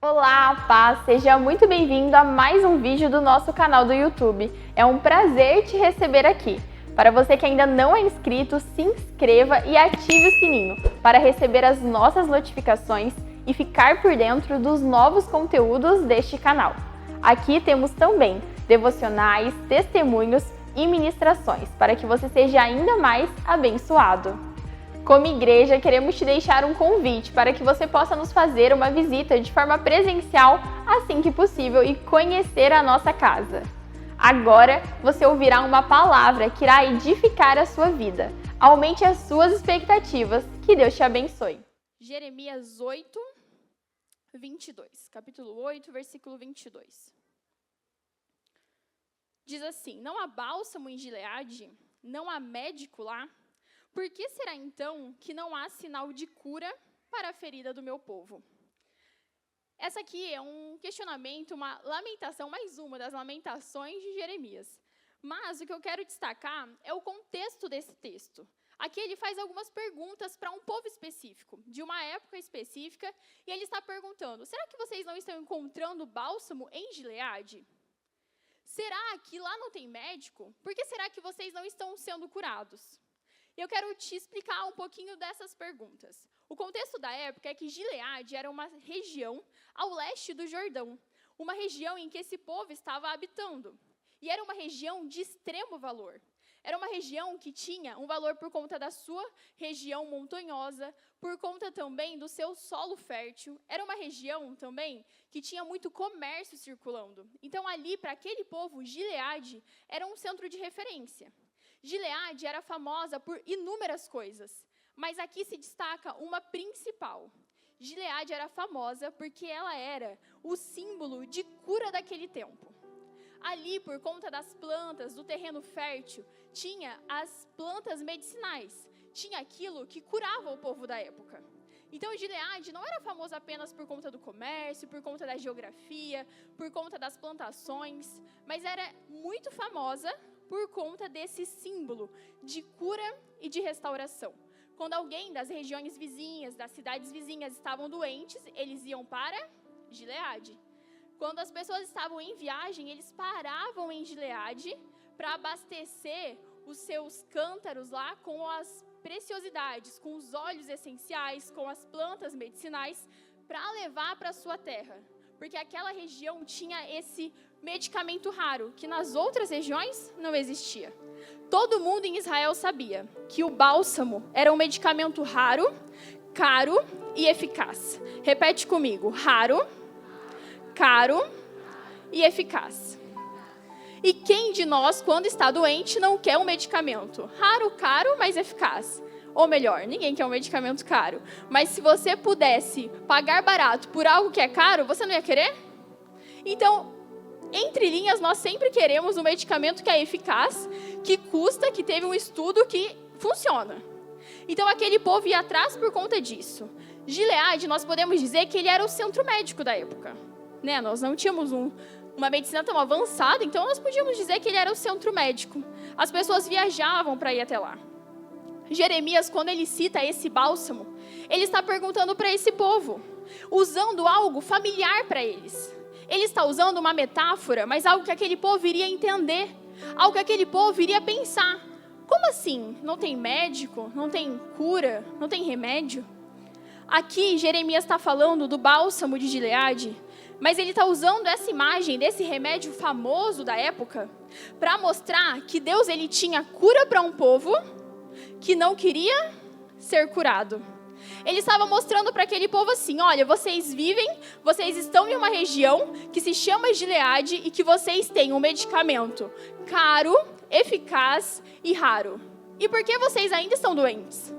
Olá, paz! Seja muito bem-vindo a mais um vídeo do nosso canal do YouTube. É um prazer te receber aqui. Para você que ainda não é inscrito, se inscreva e ative o sininho para receber as nossas notificações e ficar por dentro dos novos conteúdos deste canal. Aqui temos também devocionais, testemunhos e ministrações para que você seja ainda mais abençoado. Como igreja, queremos te deixar um convite para que você possa nos fazer uma visita de forma presencial assim que possível e conhecer a nossa casa. Agora você ouvirá uma palavra que irá edificar a sua vida. Aumente as suas expectativas. Que Deus te abençoe. Jeremias 8, 22. Capítulo 8, versículo 22. Diz assim: Não há bálsamo em Gileade, não há médico lá. Por que será então que não há sinal de cura para a ferida do meu povo? Essa aqui é um questionamento, uma lamentação, mais uma das lamentações de Jeremias. Mas o que eu quero destacar é o contexto desse texto. Aqui ele faz algumas perguntas para um povo específico, de uma época específica, e ele está perguntando: será que vocês não estão encontrando bálsamo em Gileade? Será que lá não tem médico? Por que será que vocês não estão sendo curados? E eu quero te explicar um pouquinho dessas perguntas. O contexto da época é que Gileade era uma região ao leste do Jordão, uma região em que esse povo estava habitando. E era uma região de extremo valor. Era uma região que tinha um valor por conta da sua região montanhosa, por conta também do seu solo fértil. Era uma região também que tinha muito comércio circulando. Então ali, para aquele povo, Gileade era um centro de referência. Gileade era famosa por inúmeras coisas, mas aqui se destaca uma principal. Gileade era famosa porque ela era o símbolo de cura daquele tempo. Ali, por conta das plantas, do terreno fértil, tinha as plantas medicinais, tinha aquilo que curava o povo da época. Então, Gileade não era famosa apenas por conta do comércio, por conta da geografia, por conta das plantações, mas era muito famosa por conta desse símbolo de cura e de restauração. Quando alguém das regiões vizinhas, das cidades vizinhas estavam doentes, eles iam para Gileade. Quando as pessoas estavam em viagem, eles paravam em Gileade para abastecer os seus cântaros lá com as preciosidades, com os óleos essenciais, com as plantas medicinais, para levar para a sua terra. Porque aquela região tinha esse medicamento raro, que nas outras regiões não existia. Todo mundo em Israel sabia que o bálsamo era um medicamento raro, caro e eficaz. Repete comigo: raro, caro e eficaz. E quem de nós, quando está doente, não quer um medicamento raro, caro, mas eficaz? Ou melhor, ninguém quer um medicamento caro. Mas se você pudesse pagar barato por algo que é caro, você não ia querer? Então, entre linhas, nós sempre queremos um medicamento que é eficaz, que custa, que teve um estudo que funciona. Então, aquele povo ia atrás por conta disso. Gileade, nós podemos dizer que ele era o centro médico da época. Né? Nós não tínhamos uma medicina tão avançada, então nós podíamos dizer que ele era o centro médico. As pessoas viajavam para ir até lá. Jeremias, quando ele cita esse bálsamo, ele está perguntando para esse povo, usando algo familiar para eles. Ele está usando uma metáfora, mas algo que aquele povo iria entender, algo que aquele povo iria pensar. Como assim? Não tem médico? Não tem cura? Não tem remédio? Aqui, Jeremias está falando do bálsamo de Gileade, mas ele está usando essa imagem desse remédio famoso da época para mostrar que Deus ele tinha cura para um povo que não queria ser curado. Ele estava mostrando para aquele povo assim: olha, vocês estão em uma região que se chama Gileade e que vocês têm um medicamento caro, eficaz e raro. E por que vocês ainda estão doentes?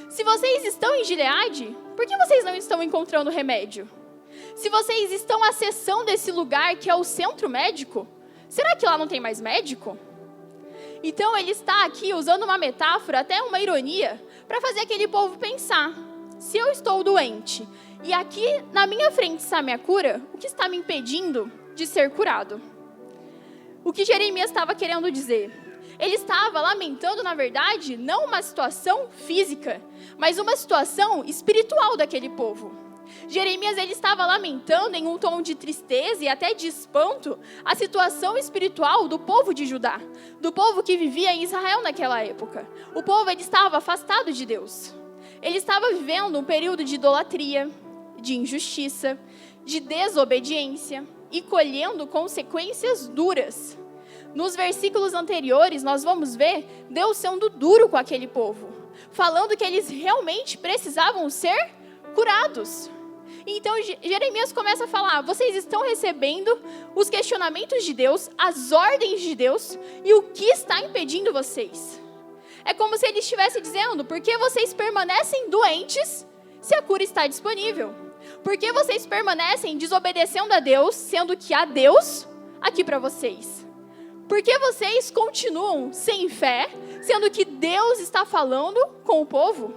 Se vocês estão em Gileade, por que vocês não estão encontrando remédio? Se vocês estão acessando esse lugar que é o centro médico, será que lá não tem mais médico? Então ele está aqui usando uma metáfora, até uma ironia, para fazer aquele povo pensar: se eu estou doente e aqui na minha frente está a minha cura, o que está me impedindo de ser curado? O que Jeremias estava querendo dizer? Ele estava lamentando, na verdade, não uma situação física, mas uma situação espiritual daquele povo. Jeremias ele estava lamentando em um tom de tristeza e até de espanto a situação espiritual do povo de Judá, do povo que vivia em Israel naquela época. O povo ele estava afastado de Deus. Ele estava vivendo um período de idolatria, de injustiça, de desobediência e colhendo consequências duras. Nos versículos anteriores, nós vamos ver Deus sendo duro com aquele povo, falando que eles realmente precisavam ser curados. Então Jeremias começa a falar: vocês estão recebendo os questionamentos de Deus, as ordens de Deus, e o que está impedindo vocês? É como se ele estivesse dizendo: por que vocês permanecem doentes se a cura está disponível? Por que vocês permanecem desobedecendo a Deus, sendo que há Deus aqui para vocês? Por que vocês continuam sem fé, sendo que Deus está falando com o povo?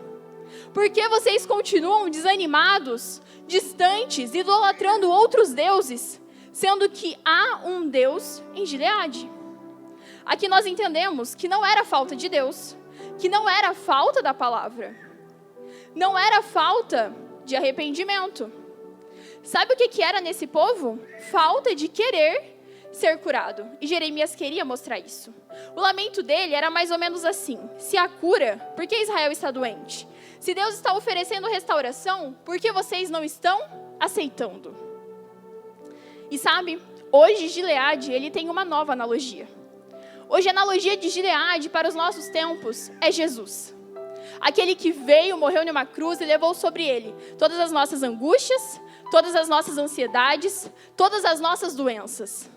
Por que vocês continuam desanimados, distantes, idolatrando outros deuses, sendo que há um Deus em Gileade? Aqui nós entendemos que não era falta de Deus, que não era falta da palavra, não era falta de arrependimento. Sabe o que era nesse povo? Falta de querer ser curado. E Jeremias queria mostrar isso. O lamento dele era mais ou menos assim: se há cura, por que Israel está doente? Se Deus está oferecendo restauração, por que vocês não estão aceitando? E sabe, hoje Gileade, ele tem uma nova analogia. Hoje a analogia de Gileade para os nossos tempos é Jesus. Aquele que veio, morreu numa cruz e levou sobre ele todas as nossas angústias, todas as nossas ansiedades, todas as nossas doenças.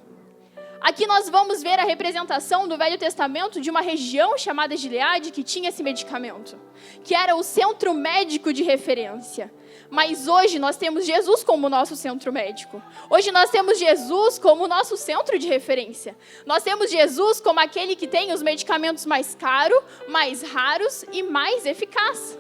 Aqui nós vamos ver a representação do Velho Testamento de uma região chamada Gileade que tinha esse medicamento, que era o centro médico de referência. Mas hoje nós temos Jesus como nosso centro médico. Hoje nós temos Jesus como nosso centro de referência. Nós temos Jesus como aquele que tem os medicamentos mais caros, mais raros e mais eficazes.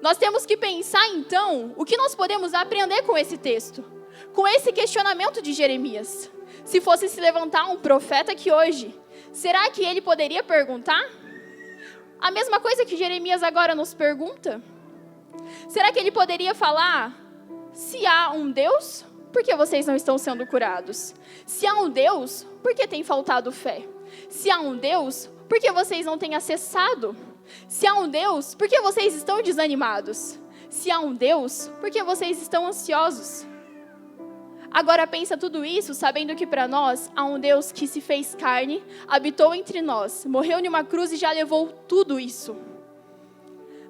Nós temos que pensar então o que nós podemos aprender com esse texto, com esse questionamento de Jeremias. Se fosse se levantar um profeta aqui hoje, será que ele poderia perguntar a mesma coisa que Jeremias agora nos pergunta? Será que ele poderia falar: se há um Deus, por que vocês não estão sendo curados? Se há um Deus, por que tem faltado fé? Se há um Deus, por que vocês não têm acessado? Se há um Deus, por que vocês estão desanimados? Se há um Deus, por que vocês estão ansiosos? Agora pensa tudo isso sabendo que para nós há um Deus que se fez carne, habitou entre nós, morreu numa cruz e já levou tudo isso.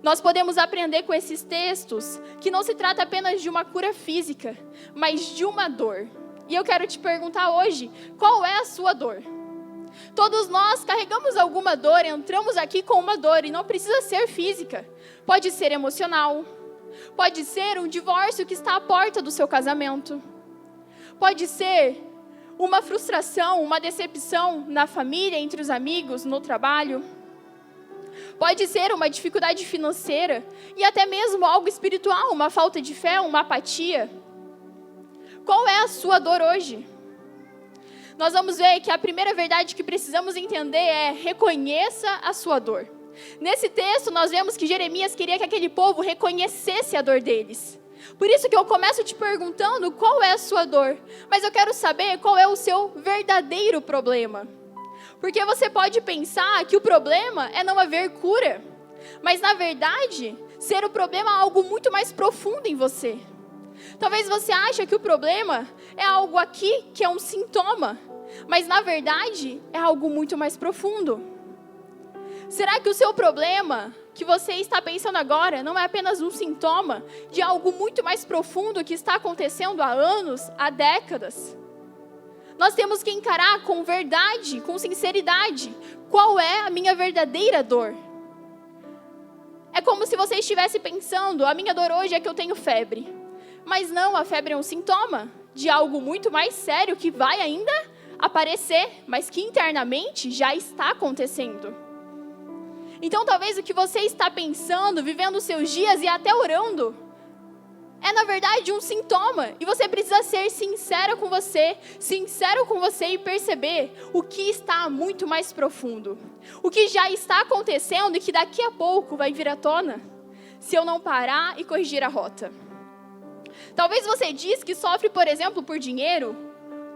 Nós podemos aprender com esses textos que não se trata apenas de uma cura física, mas de uma dor. E eu quero te perguntar hoje, qual é a sua dor? Todos nós carregamos alguma dor, entramos aqui com uma dor e não precisa ser física. Pode ser emocional, pode ser um divórcio que está à porta do seu casamento. Pode ser uma frustração, uma decepção na família, entre os amigos, no trabalho. Pode ser uma dificuldade financeira e até mesmo algo espiritual, uma falta de fé, uma apatia. Qual é a sua dor hoje? Nós vamos ver que a primeira verdade que precisamos entender é: reconheça a sua dor. Nesse texto nós vemos que Jeremias queria que aquele povo reconhecesse a dor deles. Por isso que eu começo te perguntando qual é a sua dor, mas eu quero saber qual é o seu verdadeiro problema. Porque você pode pensar que o problema é não haver cura, mas na verdade, ser o problema é algo muito mais profundo em você. Talvez você ache que o problema é algo aqui que é um sintoma, mas na verdade é algo muito mais profundo. Será que o seu problema que você está pensando agora não é apenas um sintoma de algo muito mais profundo que está acontecendo há anos, há décadas? Nós temos que encarar com verdade, com sinceridade, qual é a minha verdadeira dor. É como se você estivesse pensando: a minha dor hoje é que eu tenho febre. Mas não, a febre é um sintoma de algo muito mais sério que vai ainda aparecer, mas que internamente já está acontecendo. Então talvez o que você está pensando, vivendo os seus dias e até orando, é na verdade um sintoma. E você precisa ser sincero com você e perceber o que está muito mais profundo. O que já está acontecendo e que daqui a pouco vai vir à tona, se eu não parar e corrigir a rota. Talvez você diz que sofre, por exemplo, por dinheiro,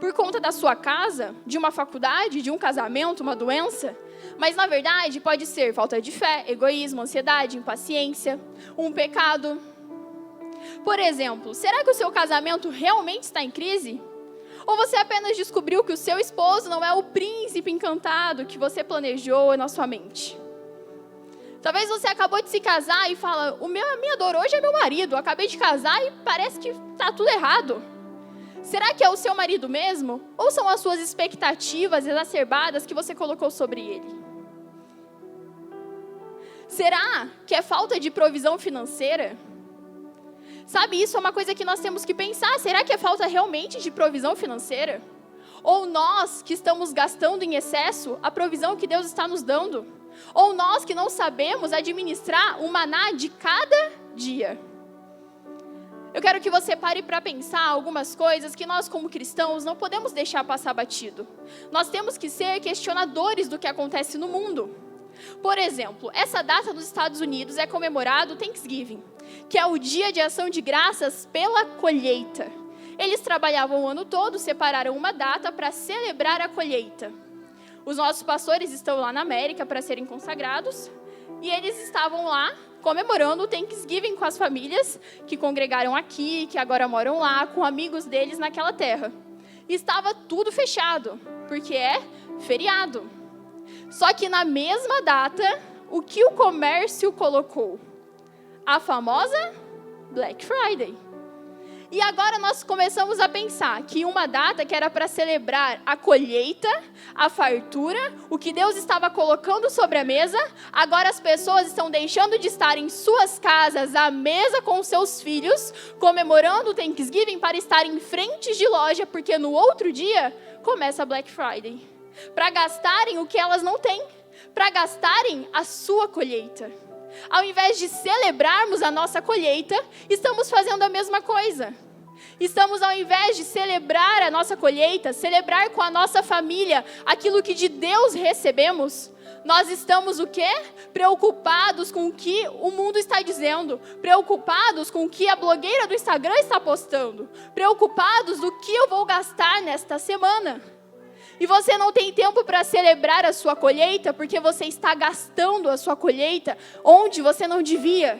por conta da sua casa, de uma faculdade, de um casamento, uma doença. Mas, na verdade, pode ser falta de fé, egoísmo, ansiedade, impaciência, um pecado. Por exemplo, será que o seu casamento realmente está em crise? Ou você apenas descobriu que o seu esposo não é o príncipe encantado que você planejou na sua mente? Talvez você acabou de se casar e fala, a minha dor hoje é meu marido, eu acabei de casar e parece que está tudo errado. Será que é o seu marido mesmo? Ou são as suas expectativas exacerbadas que você colocou sobre ele? Será que é falta de provisão financeira? Sabe, isso é uma coisa que nós temos que pensar. Será que é falta realmente de provisão financeira? Ou nós que estamos gastando em excesso a provisão que Deus está nos dando? Ou nós que não sabemos administrar o maná de cada dia? Eu quero que você pare para pensar algumas coisas que nós, como cristãos, não podemos deixar passar batido. Nós temos que ser questionadores do que acontece no mundo. Por exemplo, essa data nos Estados Unidos é comemorado o Thanksgiving, que é o dia de ação de graças pela colheita. Eles trabalhavam o ano todo, separaram uma data para celebrar a colheita. Os nossos pastores estão lá na América para serem consagrados, e eles estavam lá comemorando o Thanksgiving com as famílias que congregaram aqui, que agora moram lá, com amigos deles naquela terra. E estava tudo fechado, porque é feriado. Só que na mesma data, o que o comércio colocou? A famosa Black Friday. E agora nós começamos a pensar que uma data que era para celebrar a colheita, a fartura, o que Deus estava colocando sobre a mesa, agora as pessoas estão deixando de estar em suas casas, à mesa com seus filhos, comemorando o Thanksgiving para estar em frentes de loja, porque no outro dia começa a Black Friday. Para gastarem o que elas não têm, para gastarem a sua colheita. Ao invés de celebrarmos a nossa colheita, estamos fazendo a mesma coisa. Estamos, ao invés de celebrar a nossa colheita, celebrar com a nossa família aquilo que de Deus recebemos, nós estamos o quê? Preocupados com o que o mundo está dizendo, preocupados com o que a blogueira do Instagram está postando, preocupados do que eu vou gastar nesta semana. E você não tem tempo para celebrar a sua colheita, porque você está gastando a sua colheita onde você não devia.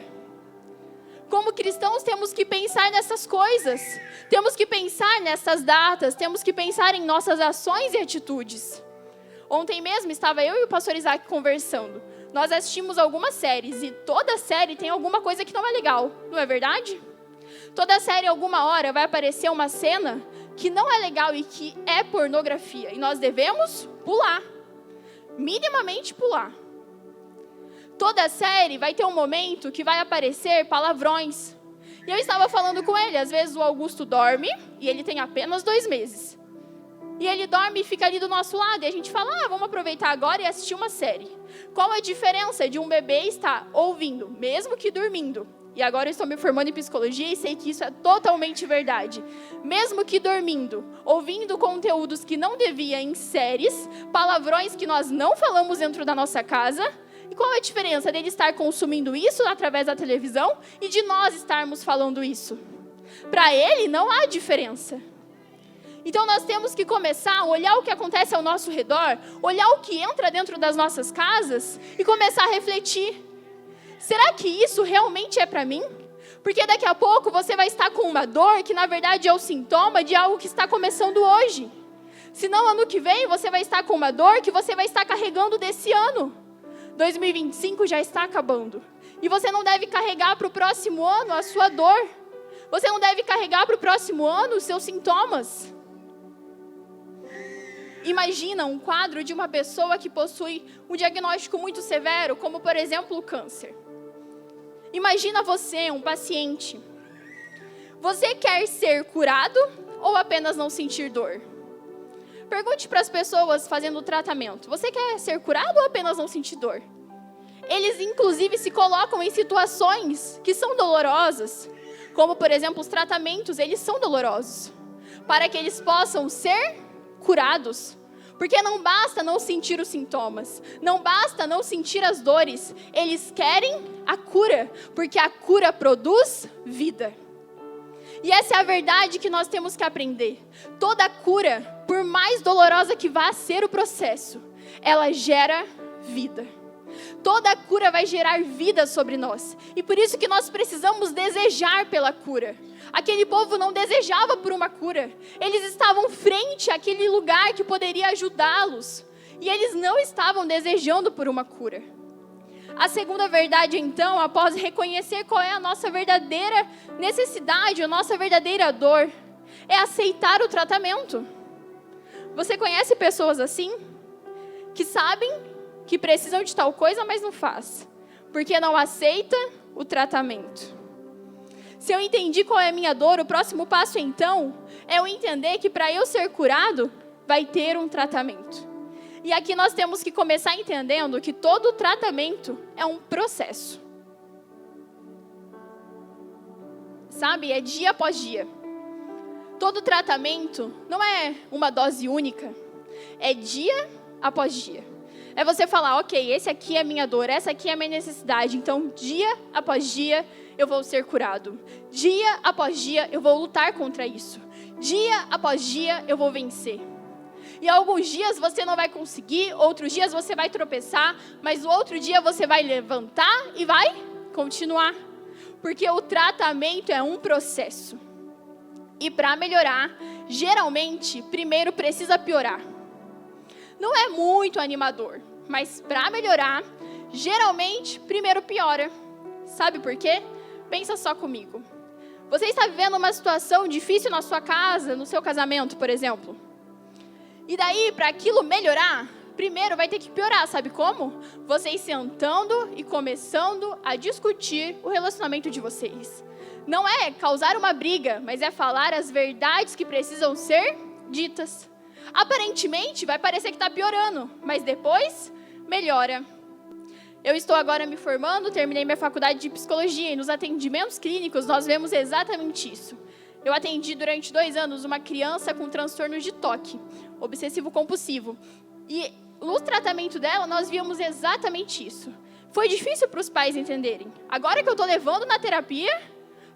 Como cristãos, temos que pensar nessas coisas. Temos que pensar nessas datas, temos que pensar em nossas ações e atitudes. Ontem mesmo estava eu e o pastor Isaac conversando. Nós assistimos algumas séries e toda série tem alguma coisa que não é legal, não é verdade? Toda série, alguma hora, vai aparecer uma cena que não é legal e que é pornografia. E nós devemos pular. Minimamente pular. Toda série vai ter um momento que vai aparecer palavrões. E eu estava falando com ele, às vezes o Augusto dorme, e ele tem apenas 2 meses. E ele dorme e fica ali do nosso lado, e a gente fala, vamos aproveitar agora e assistir uma série. Qual a diferença de um bebê estar ouvindo, mesmo que dormindo? E agora eu estou me formando em psicologia e sei que isso é totalmente verdade. Mesmo que dormindo, ouvindo conteúdos que não devia em séries, palavrões que nós não falamos dentro da nossa casa. E qual a diferença dele estar consumindo isso através da televisão e de nós estarmos falando isso? Para ele não há diferença. Então nós temos que começar a olhar o que acontece ao nosso redor, olhar o que entra dentro das nossas casas e começar a refletir. Será que isso realmente é para mim? Porque daqui a pouco você vai estar com uma dor que na verdade é o sintoma de algo que está começando hoje. Senão ano que vem você vai estar com uma dor que você vai estar carregando desse ano. 2025 já está acabando. E você não deve carregar para o próximo ano a sua dor. Você não deve carregar para o próximo ano os seus sintomas. Imagina um quadro de uma pessoa que possui um diagnóstico muito severo, como por exemplo o câncer. Imagina você, um paciente. Você quer ser curado ou apenas não sentir dor? Pergunte para as pessoas fazendo o tratamento. Você quer ser curado ou apenas não sentir dor? Eles, inclusive, se colocam em situações que são dolorosas. Como, por exemplo, os tratamentos, eles são dolorosos. Para que eles possam ser curados. Porque não basta não sentir os sintomas. Não basta não sentir as dores. Eles querem a cura. Porque a cura produz vida. E essa é a verdade que nós temos que aprender. Toda cura, por mais dolorosa que vá ser o processo, ela gera vida. Toda cura vai gerar vida sobre nós. E por isso que nós precisamos desejar pela cura. Aquele povo não desejava por uma cura. Eles estavam frente àquele lugar que poderia ajudá-los. E eles não estavam desejando por uma cura. A segunda verdade, então, após reconhecer qual é a nossa verdadeira necessidade, a nossa verdadeira dor, é aceitar o tratamento. Você conhece pessoas assim? Que sabem que precisam de tal coisa, mas não faz. Porque não aceita o tratamento. Se eu entendi qual é a minha dor, o próximo passo, então, é eu entender que para eu ser curado, vai ter um tratamento. E aqui nós temos que começar entendendo que todo tratamento é um processo. Sabe? É dia após dia. Todo tratamento não é uma dose única. É dia após dia. É você falar, ok, esse aqui é a minha dor, essa aqui é a minha necessidade. Então, dia após dia, eu vou ser curado. Dia após dia, eu vou lutar contra isso. Dia após dia, eu vou vencer. E alguns dias você não vai conseguir, outros dias você vai tropeçar, mas o outro dia você vai levantar e vai continuar. Porque o tratamento é um processo. E para melhorar, geralmente, primeiro precisa piorar. Não é muito animador, mas para melhorar, geralmente, primeiro piora. Sabe por quê? Pensa só comigo. Você está vivendo uma situação difícil na sua casa, no seu casamento, por exemplo. E daí, para aquilo melhorar, primeiro vai ter que piorar, sabe como? Vocês sentando e começando a discutir o relacionamento de vocês. Não é causar uma briga, mas é falar as verdades que precisam ser ditas. Aparentemente, vai parecer que está piorando, mas depois, melhora. Eu estou agora me formando, terminei minha faculdade de psicologia e nos atendimentos clínicos nós vemos exatamente isso. Eu atendi durante 2 anos uma criança com transtorno de toque, obsessivo-compulsivo. E no tratamento dela, nós víamos exatamente isso. Foi difícil para os pais entenderem. Agora que eu estou levando na terapia,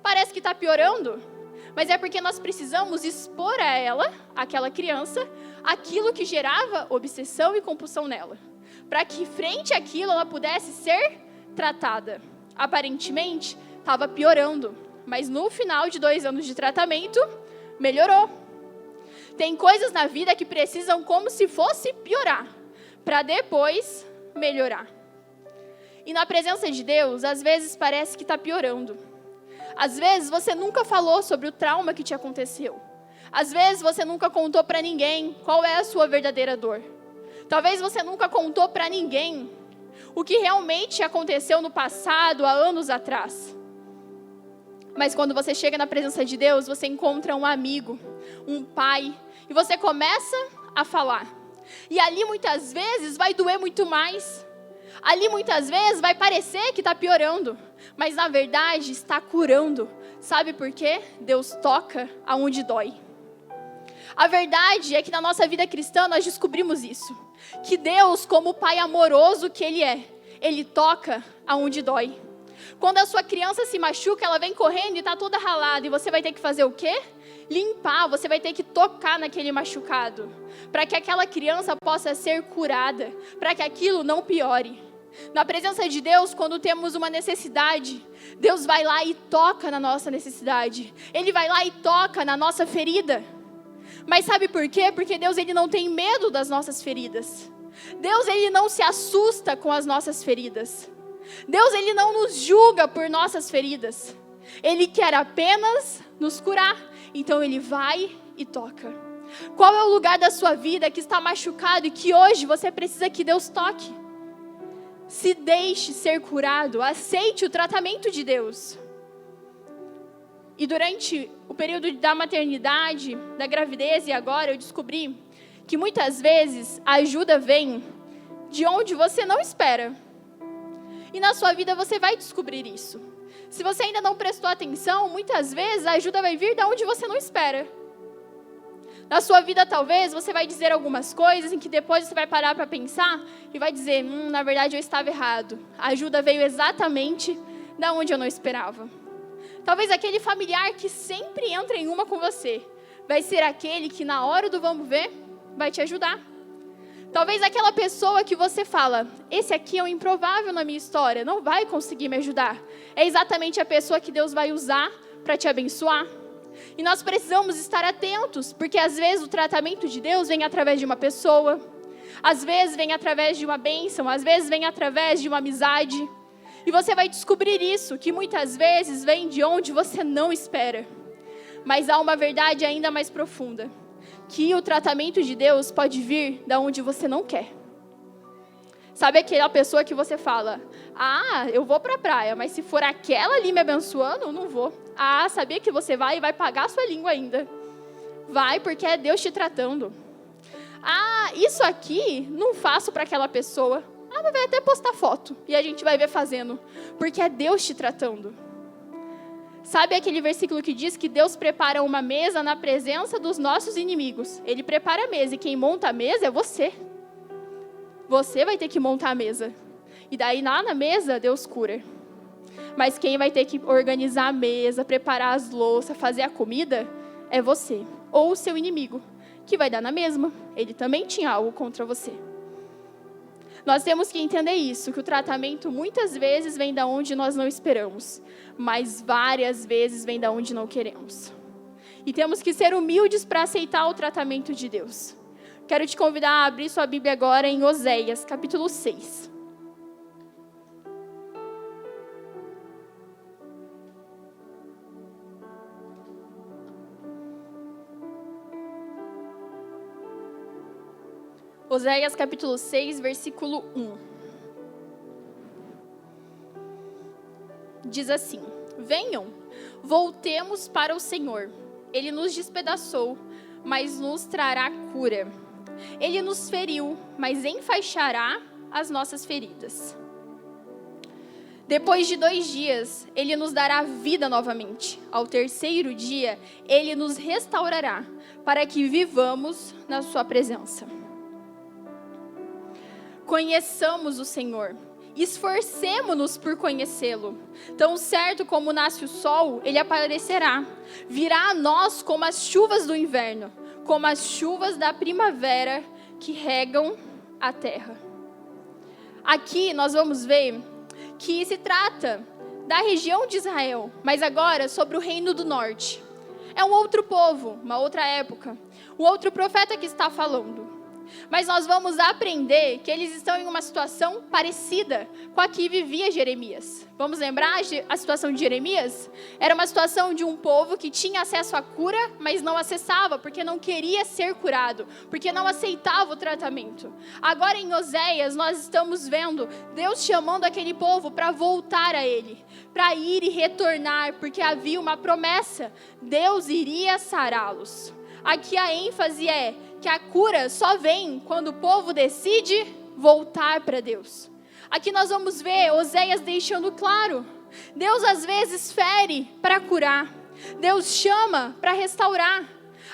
parece que está piorando. Mas é porque nós precisamos expor a ela, aquela criança, aquilo que gerava obsessão e compulsão nela. Para que, frente àquilo, ela pudesse ser tratada. Aparentemente, estava piorando. Mas no final de 2 anos de tratamento, melhorou. Tem coisas na vida que precisam como se fosse piorar, para depois melhorar. E na presença de Deus, às vezes parece que está piorando. Às vezes você nunca falou sobre o trauma que te aconteceu. Às vezes você nunca contou para ninguém qual é a sua verdadeira dor. Talvez você nunca contou para ninguém o que realmente aconteceu no passado, há anos atrás. Mas quando você chega na presença de Deus, você encontra um amigo, um pai, e você começa a falar. E ali muitas vezes vai doer muito mais. Ali muitas vezes vai parecer que está piorando, mas na verdade está curando. Sabe por quê? Deus toca aonde dói. A verdade é que na nossa vida cristã nós descobrimos isso. Que Deus, como o Pai amoroso que Ele é, Ele toca aonde dói. Quando a sua criança se machuca, ela vem correndo e está toda ralada. E você vai ter que fazer o quê? Limpar, você vai ter que tocar naquele machucado. Para que aquela criança possa ser curada. Para que aquilo não piore. Na presença de Deus, quando temos uma necessidade, Deus vai lá e toca na nossa necessidade. Ele vai lá e toca na nossa ferida. Mas sabe por quê? Porque Deus ele não tem medo das nossas feridas. Deus ele não se assusta com as nossas feridas. Deus ele não nos julga por nossas feridas. Ele quer apenas nos curar. Então ele vai e toca. Qual é o lugar da sua vida que está machucado e que hoje você precisa que Deus toque? Se deixe ser curado, aceite o tratamento de Deus. E durante o período da maternidade, da gravidez e agora, eu descobri que muitas vezes a ajuda vem de onde você não espera. E na sua vida você vai descobrir isso. Se você ainda não prestou atenção, muitas vezes a ajuda vai vir de onde você não espera. Na sua vida, talvez, você vai dizer algumas coisas em que depois você vai parar para pensar e vai dizer, na verdade eu estava errado. A ajuda veio exatamente da onde eu não esperava. Talvez aquele familiar que sempre entra em uma com você vai ser aquele que na hora do vamos ver vai te ajudar. Talvez aquela pessoa que você fala, esse aqui é um improvável na minha história, não vai conseguir me ajudar. É exatamente a pessoa que Deus vai usar para te abençoar. E nós precisamos estar atentos, porque às vezes o tratamento de Deus vem através de uma pessoa, às vezes vem através de uma bênção, às vezes vem através de uma amizade. E você vai descobrir isso, que muitas vezes vem de onde você não espera. Mas há uma verdade ainda mais profunda, que o tratamento de Deus pode vir de onde você não quer. Sabe aquela pessoa que você fala, eu vou para a praia, mas se for aquela ali me abençoando, eu não vou. Sabia que você vai e vai pagar a sua língua ainda. Vai, porque é Deus te tratando. Isso aqui não faço para aquela pessoa. Mas vai até postar foto e a gente vai ver fazendo, porque é Deus te tratando. Sabe aquele versículo que diz que Deus prepara uma mesa na presença dos nossos inimigos? Ele prepara a mesa e quem monta a mesa é você. Você vai ter que montar a mesa. E daí lá na mesa Deus cura. Mas quem vai ter que organizar a mesa, preparar as louças, fazer a comida é você. Ou o seu inimigo, que vai dar na mesma. Ele também tinha algo contra você. Nós temos que entender isso, que o tratamento muitas vezes vem da onde nós não esperamos, mas várias vezes vem da onde não queremos. E temos que ser humildes para aceitar o tratamento de Deus. Quero te convidar a abrir sua Bíblia agora em Oséias, capítulo 6. Oséias capítulo 6, versículo 1. Diz assim: venham, voltemos para o Senhor. Ele nos despedaçou, mas nos trará cura. Ele nos feriu, mas enfaixará as nossas feridas. Depois de 2 dias, Ele nos dará vida novamente. Ao 3º dia, Ele nos restaurará, para que vivamos na sua presença. Conheçamos o Senhor, esforcemo-nos por conhecê-lo. Tão certo como nasce o sol, ele aparecerá. Virá a nós como as chuvas do inverno, como as chuvas da primavera que regam a terra. Aqui nós vamos ver que se trata da região de Israel, mas agora sobre o reino do norte. É um outro povo, uma outra época, um outro profeta que está falando. Mas nós vamos aprender que eles estão em uma situação parecida com a que vivia Jeremias. Vamos lembrar a situação de Jeremias? Era uma situação de um povo que tinha acesso à cura, mas não acessava, porque não queria ser curado, porque não aceitava o tratamento. Agora em Oséias nós estamos vendo Deus chamando aquele povo para voltar a Ele, para ir e retornar, porque havia uma promessa, Deus iria sará-los. Aqui a ênfase é que a cura só vem quando o povo decide voltar para Deus. Aqui nós vamos ver Oséias deixando claro, Deus às vezes fere para curar, Deus chama para restaurar.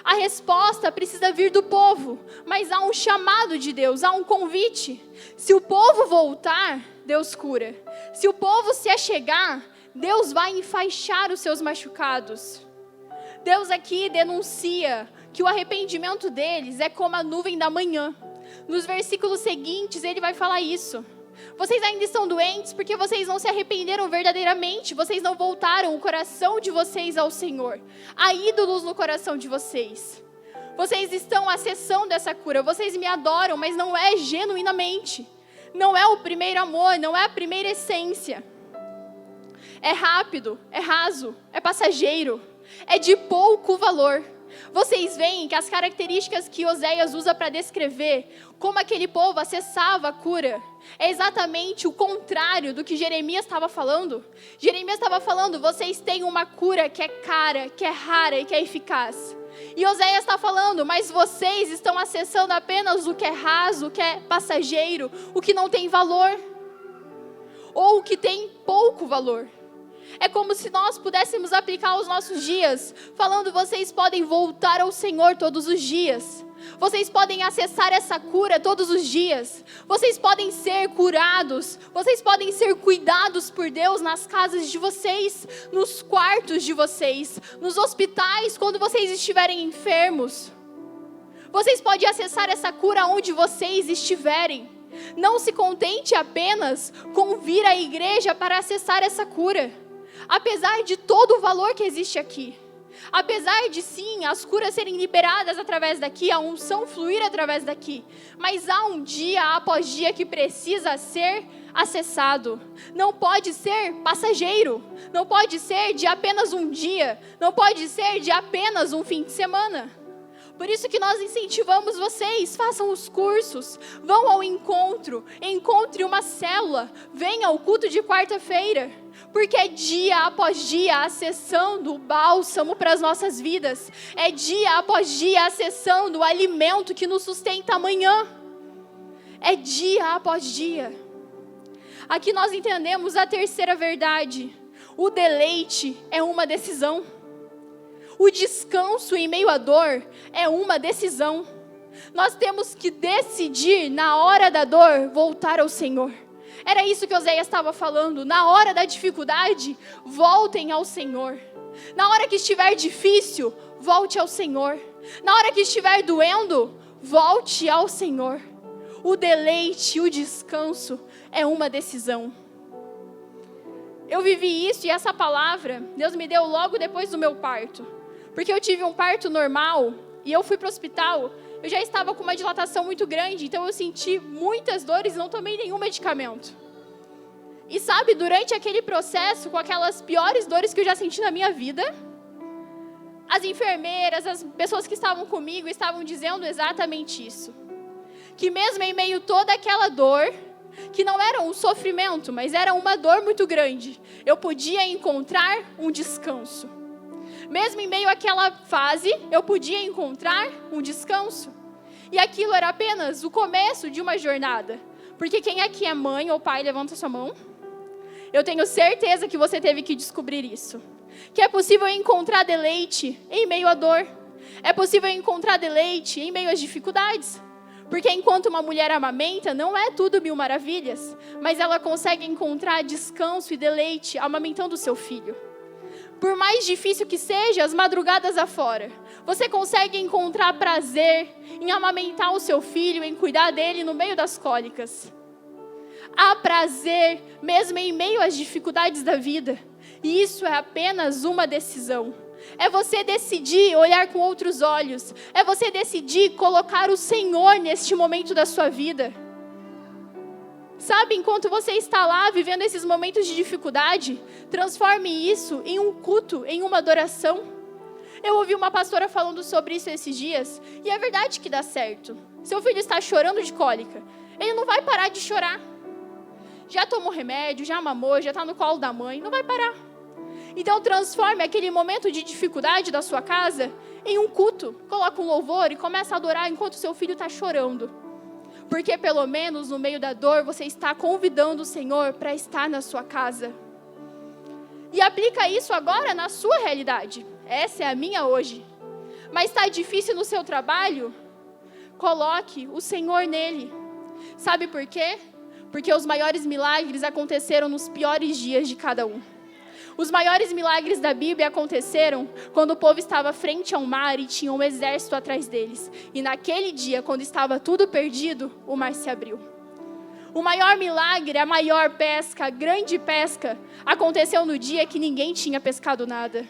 A resposta precisa vir do povo, mas há um chamado de Deus, há um convite. Se o povo voltar, Deus cura. Se o povo se achegar, Deus vai enfaixar os seus machucados. Deus aqui denuncia que o arrependimento deles é como a nuvem da manhã. Nos versículos seguintes ele vai falar isso. Vocês ainda estão doentes porque vocês não se arrependeram verdadeiramente. Vocês não voltaram o coração de vocês ao Senhor. Há ídolos no coração de vocês. Vocês estão acessando essa cura. Vocês me adoram, mas não é genuinamente. Não é o primeiro amor, não é a primeira essência. É rápido, é raso, é passageiro, é de pouco valor. Vocês veem que as características que Oséias usa para descrever como aquele povo acessava a cura é exatamente o contrário do que Jeremias estava falando. Jeremias estava falando, vocês têm uma cura que é cara, que é rara e que é eficaz. E Oséias está falando, mas vocês estão acessando apenas o que é raso, o que é passageiro, o que não tem valor, ou o que tem pouco valor. É como se nós pudéssemos aplicar os nossos dias, falando: vocês podem voltar ao Senhor todos os dias. Vocês podem acessar essa cura todos os dias. Vocês podem ser curados. Vocês podem ser cuidados por Deus nas casas de vocês, nos quartos de vocês, nos hospitais, quando vocês estiverem enfermos. Vocês podem acessar essa cura onde vocês estiverem. Não se contente apenas com vir à igreja para acessar essa cura. Apesar de todo o valor que existe aqui. Apesar de sim, as curas serem liberadas através daqui, a unção fluir através daqui. Mas há um dia após dia que precisa ser acessado. Não pode ser passageiro. Não pode ser de apenas um dia. Não pode ser de apenas um fim de semana. Por isso que nós incentivamos vocês, façam os cursos, vão ao encontro, encontre uma célula, venha ao culto de quarta-feira, porque é dia após dia acessando o bálsamo para as nossas vidas, é dia após dia acessando o alimento que nos sustenta amanhã, é dia após dia. Aqui nós entendemos a terceira verdade, o deleite é uma decisão. O descanso em meio à dor é uma decisão. Nós temos que decidir, na hora da dor, voltar ao Senhor. Era isso que Oséias estava falando. Na hora da dificuldade, voltem ao Senhor. Na hora que estiver difícil, volte ao Senhor. Na hora que estiver doendo, volte ao Senhor. O deleite, o descanso é uma decisão. Eu vivi isso e essa palavra, Deus me deu logo depois do meu parto. Porque eu tive um parto normal e eu fui para o hospital, eu já estava com uma dilatação muito grande, então eu senti muitas dores e não tomei nenhum medicamento. E sabe, durante aquele processo, com aquelas piores dores que eu já senti na minha vida, as enfermeiras, as pessoas que estavam comigo estavam dizendo exatamente isso. Que mesmo em meio a toda aquela dor, que não era um sofrimento, mas era uma dor muito grande, eu podia encontrar um descanso. Mesmo em meio àquela fase, eu podia encontrar um descanso. E aquilo era apenas o começo de uma jornada. Porque quem aqui é mãe ou pai, levanta sua mão. Eu tenho certeza que você teve que descobrir isso. Que é possível encontrar deleite em meio à dor. É possível encontrar deleite em meio às dificuldades. Porque enquanto uma mulher amamenta, não é tudo mil maravilhas. Mas ela consegue encontrar descanso e deleite amamentando o seu filho. Por mais difícil que seja, as madrugadas afora, você consegue encontrar prazer em amamentar o seu filho, em cuidar dele no meio das cólicas. Há prazer mesmo em meio às dificuldades da vida. E isso é apenas uma decisão. É você decidir olhar com outros olhos. É você decidir colocar o Senhor neste momento da sua vida. Sabe, enquanto você está lá vivendo esses momentos de dificuldade, transforme isso em um culto, em uma adoração. Eu ouvi uma pastora falando sobre isso esses dias, e é verdade que dá certo. Seu filho está chorando de cólica, ele não vai parar de chorar. Já tomou remédio, já mamou, já está no colo da mãe, não vai parar. Então transforme aquele momento de dificuldade da sua casa em um culto. Coloca um louvor e começa a adorar enquanto seu filho está chorando. Porque pelo menos no meio da dor você está convidando o Senhor para estar na sua casa. E aplica isso agora na sua realidade. Essa é a minha hoje. Mas está difícil no seu trabalho? Coloque o Senhor nele. Sabe por quê? Porque os maiores milagres aconteceram nos piores dias de cada um. Os maiores milagres da Bíblia aconteceram quando o povo estava frente ao mar e tinha um exército atrás deles. E naquele dia, quando estava tudo perdido, o mar se abriu. O maior milagre, a maior pesca, a grande pesca, aconteceu no dia que ninguém tinha pescado nada.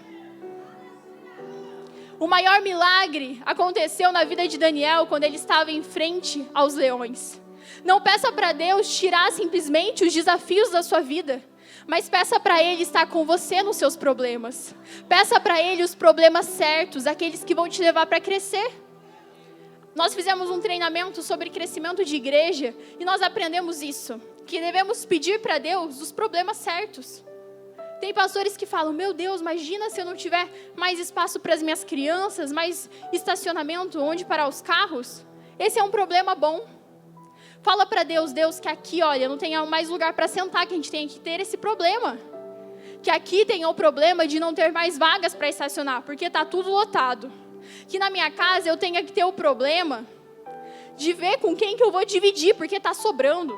O maior milagre aconteceu na vida de Daniel quando ele estava em frente aos leões. Não peça para Deus tirar simplesmente os desafios da sua vida. Mas peça para Ele estar com você nos seus problemas. Peça para Ele os problemas certos, aqueles que vão te levar para crescer. Nós fizemos um treinamento sobre crescimento de igreja e nós aprendemos isso, que devemos pedir para Deus os problemas certos. Tem pastores que falam, meu Deus, imagina se eu não tiver mais espaço para as minhas crianças, mais estacionamento onde parar os carros. Esse é um problema bom. Fala para Deus, Deus, que aqui, olha, não tem mais lugar para sentar, que a gente tem que ter esse problema. Que aqui tem o problema de não ter mais vagas para estacionar, porque está tudo lotado. Que na minha casa eu tenha que ter o problema de ver com quem que eu vou dividir, porque está sobrando.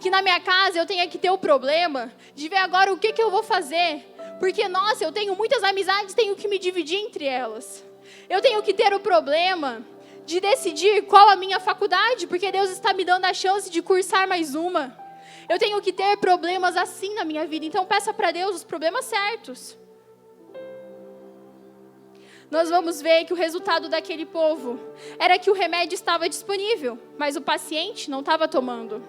Que na minha casa eu tenha que ter o problema de ver agora o que eu vou fazer, porque, nossa, eu tenho muitas amizades, tenho que me dividir entre elas. Eu tenho que ter o problema de decidir qual a minha faculdade, porque Deus está me dando a chance de cursar mais uma. Eu tenho que ter problemas assim na minha vida, então peça para Deus os problemas certos. Nós vamos ver que o resultado daquele povo era que o remédio estava disponível, mas o paciente não estava tomando.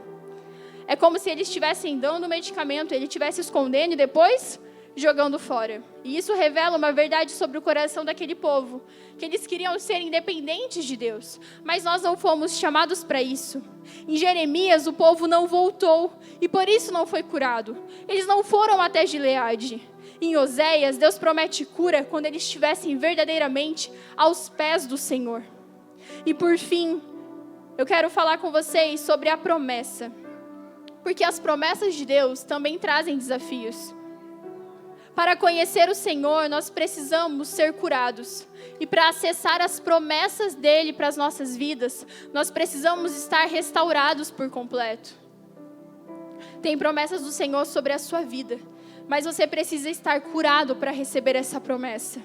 É como se eles estivessem dando o medicamento, ele estivesse escondendo e depois jogando fora. E isso revela uma verdade sobre o coração daquele povo, que eles queriam ser independentes de Deus, mas nós não fomos chamados para isso. Em Jeremias, o povo não voltou e por isso não foi curado. Eles não foram até Gileade. Em Oséias, Deus promete cura quando eles estivessem verdadeiramente aos pés do Senhor. E por fim, eu quero falar com vocês sobre a promessa, porque as promessas de Deus também trazem desafios. Para conhecer o Senhor, nós precisamos ser curados. E para acessar as promessas dEle para as nossas vidas, nós precisamos estar restaurados por completo. Tem promessas do Senhor sobre a sua vida, mas você precisa estar curado para receber essa promessa.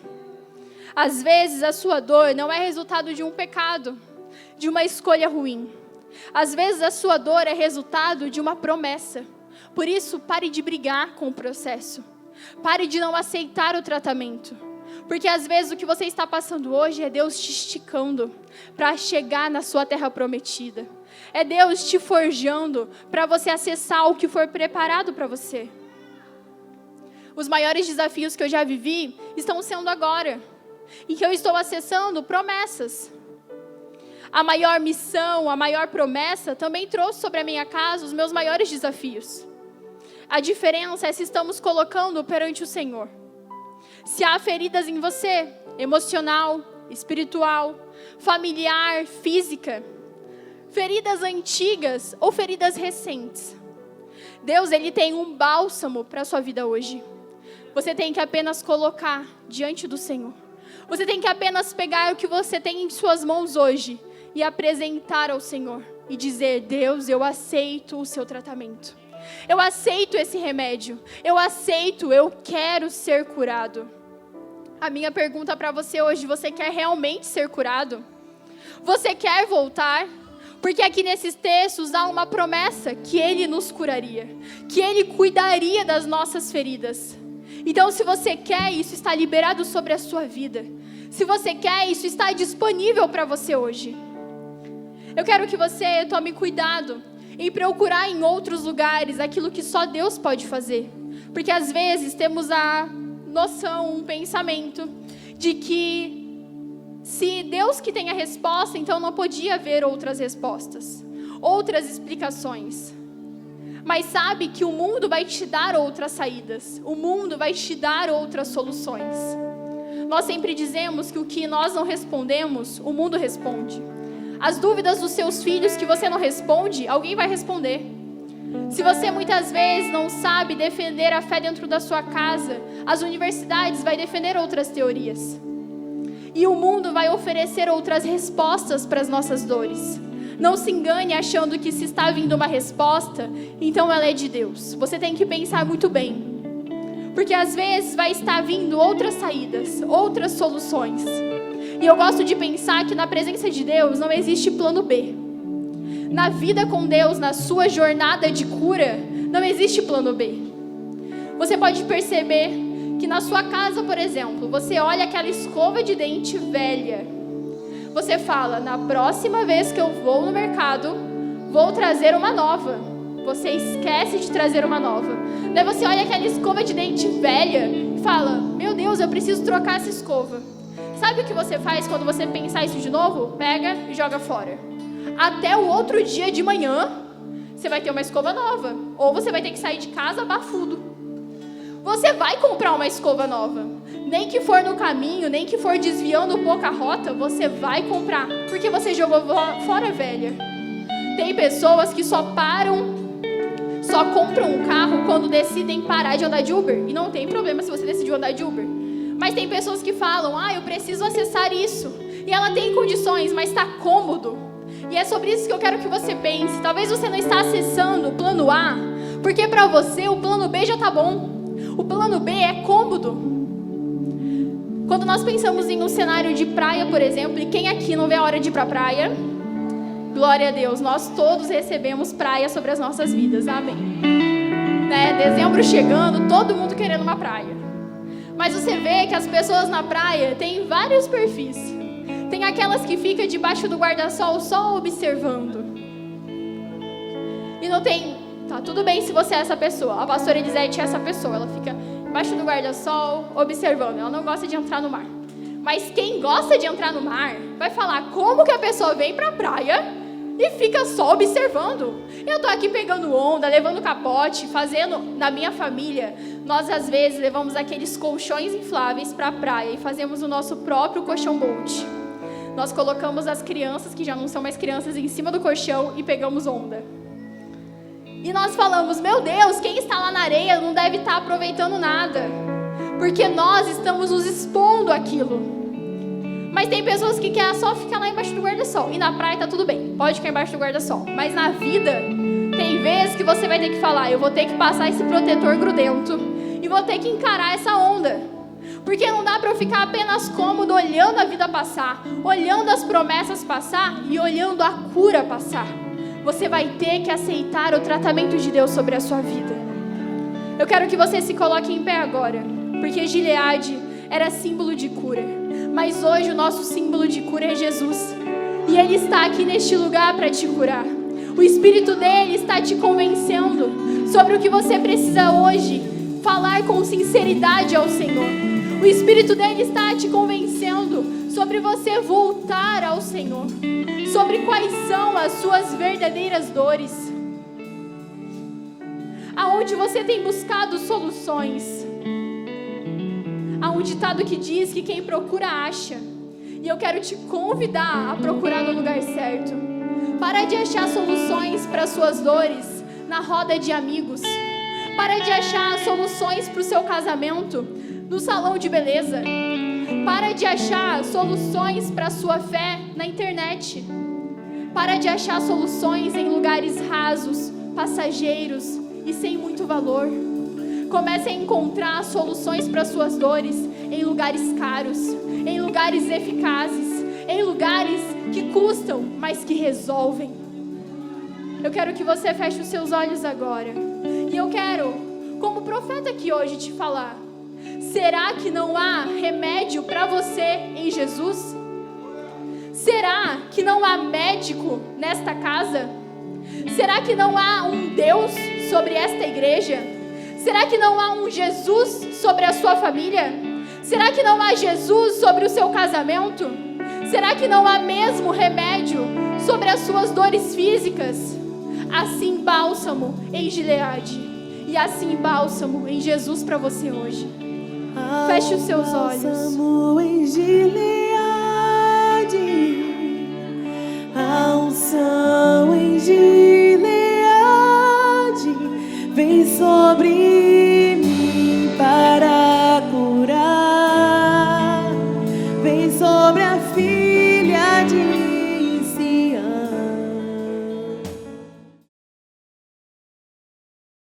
Às vezes, a sua dor não é resultado de um pecado, de uma escolha ruim. Às vezes, a sua dor é resultado de uma promessa. Por isso, pare de brigar com o processo. Pare de não aceitar o tratamento. Porque às vezes o que você está passando hoje é Deus te esticando para chegar na sua terra prometida. É Deus te forjando para você acessar o que for preparado para você. Os maiores desafios que eu já vivi estão sendo agora, em que eu estou acessando promessas. A maior missão, a maior promessa também trouxe sobre a minha casa os meus maiores desafios. A diferença é se estamos colocando perante o Senhor. Se há feridas em você, emocional, espiritual, familiar, física, feridas antigas ou feridas recentes, Deus, Ele tem um bálsamo para a sua vida hoje. Você tem que apenas colocar diante do Senhor. Você tem que apenas pegar o que você tem em suas mãos hoje e apresentar ao Senhor. E dizer, Deus, eu aceito o seu tratamento. Eu aceito esse remédio. Eu aceito, eu quero ser curado. A minha pergunta para você hoje, você quer realmente ser curado? Você quer voltar? Porque aqui nesses textos há uma promessa que Ele nos curaria, que Ele cuidaria das nossas feridas. Então, se você quer, isso está liberado sobre a sua vida. Se você quer, isso está disponível para você hoje. Eu quero que você tome cuidado em procurar em outros lugares aquilo que só Deus pode fazer. Porque às vezes temos a noção, um pensamento de que se Deus que tem a resposta, então não podia haver outras respostas, outras explicações. Mas sabe que o mundo vai te dar outras saídas, o mundo vai te dar outras soluções. Nós sempre dizemos que o que nós não respondemos, o mundo responde. As dúvidas dos seus filhos que você não responde, alguém vai responder. Se você muitas vezes não sabe defender a fé dentro da sua casa, as universidades vão defender outras teorias. E o mundo vai oferecer outras respostas para as nossas dores. Não se engane achando que se está vindo uma resposta, então ela é de Deus. Você tem que pensar muito bem. Porque às vezes vai estar vindo outras saídas, outras soluções. E eu gosto de pensar que na presença de Deus não existe plano B. Na vida com Deus, na sua jornada de cura, não existe plano B. Você pode perceber que na sua casa, por exemplo, você olha aquela escova de dente velha. Você fala, na próxima vez que eu vou no mercado, vou trazer uma nova. Você esquece de trazer uma nova. Daí você olha aquela escova de dente velha e fala, meu Deus, eu preciso trocar essa escova. Sabe o que você faz quando você pensar isso de novo? Pega e joga fora. Até o outro dia de manhã, você vai ter uma escova nova. Ou você vai ter que sair de casa bafudo. Você vai comprar uma escova nova. Nem que for no caminho, nem que for desviando um pouco a rota, você vai comprar. Porque você jogou fora a velha. Tem pessoas que só só compram um carro quando decidem parar de andar de Uber. E não tem problema se você decidiu andar de Uber. Mas tem pessoas que falam, eu preciso acessar isso. E ela tem condições, mas está cômodo. E é sobre isso que eu quero que você pense. Talvez você não está acessando o plano A, porque para você o plano B já está bom. O plano B é cômodo. Quando nós pensamos em um cenário de praia, por exemplo, e quem aqui não vê a hora de ir para a praia? Glória a Deus, nós todos recebemos praia sobre as nossas vidas, amém. Dezembro chegando, todo mundo querendo uma praia. Mas você vê que as pessoas na praia têm vários perfis. Tem aquelas que ficam debaixo do guarda-sol só observando. E não tem... Tá, tudo bem se você é essa pessoa. A pastora Elisete é essa pessoa. Ela fica embaixo do guarda-sol observando. Ela não gosta de entrar no mar. Mas quem gosta de entrar no mar vai falar como que a pessoa vem pra praia e fica só observando. Eu tô aqui pegando onda, levando capote, fazendo... Na minha família, nós às vezes levamos aqueles colchões infláveis pra praia e fazemos o nosso próprio colchão boat. Nós colocamos as crianças, que já não são mais crianças, em cima do colchão e pegamos onda. E nós falamos, meu Deus, quem está lá na areia não deve estar aproveitando nada. Porque nós estamos nos expondo àquilo. Mas tem pessoas que querem só ficar lá embaixo do guarda-sol. E na praia tá tudo bem, pode ficar embaixo do guarda-sol. Mas na vida, tem vezes que você vai ter que falar, eu vou ter que passar esse protetor grudento. E vou ter que encarar essa onda. Porque não dá para eu ficar apenas cômodo olhando a vida passar. Olhando as promessas passar e olhando a cura passar. Você vai ter que aceitar o tratamento de Deus sobre a sua vida. Eu quero que você se coloque em pé agora. Porque Gileade era símbolo de cura. Mas hoje o nosso símbolo de cura é Jesus. E Ele está aqui neste lugar para te curar. O Espírito dele está te convencendo sobre o que você precisa hoje falar com sinceridade ao Senhor. O Espírito dele está te convencendo sobre você voltar ao Senhor. Sobre quais são as suas verdadeiras dores. Aonde você tem buscado soluções. Há um ditado que diz que quem procura acha. E eu quero te convidar a procurar no lugar certo. Para de achar soluções para as suas dores na roda de amigos. Para de achar soluções para o seu casamento no salão de beleza. Para de achar soluções para a sua fé na internet. Para de achar soluções em lugares rasos, passageiros e sem muito valor. Comece a encontrar soluções para suas dores em lugares caros, em lugares eficazes, em lugares que custam, mas que resolvem. Eu quero que você feche os seus olhos agora. E eu quero, como profeta aqui hoje, te falar. Será que não há remédio para você em Jesus? Será que não há médico nesta casa? Será que não há um Deus sobre esta igreja? Será que não há um Jesus sobre a sua família? Será que não há Jesus sobre o seu casamento? Será que não há mesmo remédio sobre as suas dores físicas? Assim bálsamo em Gileade e assim bálsamo em Jesus para você hoje. Feche os seus olhos. Bálsamo em Gileade, a unção em Gileade vem sobre mim para curar, vem sobre a filha.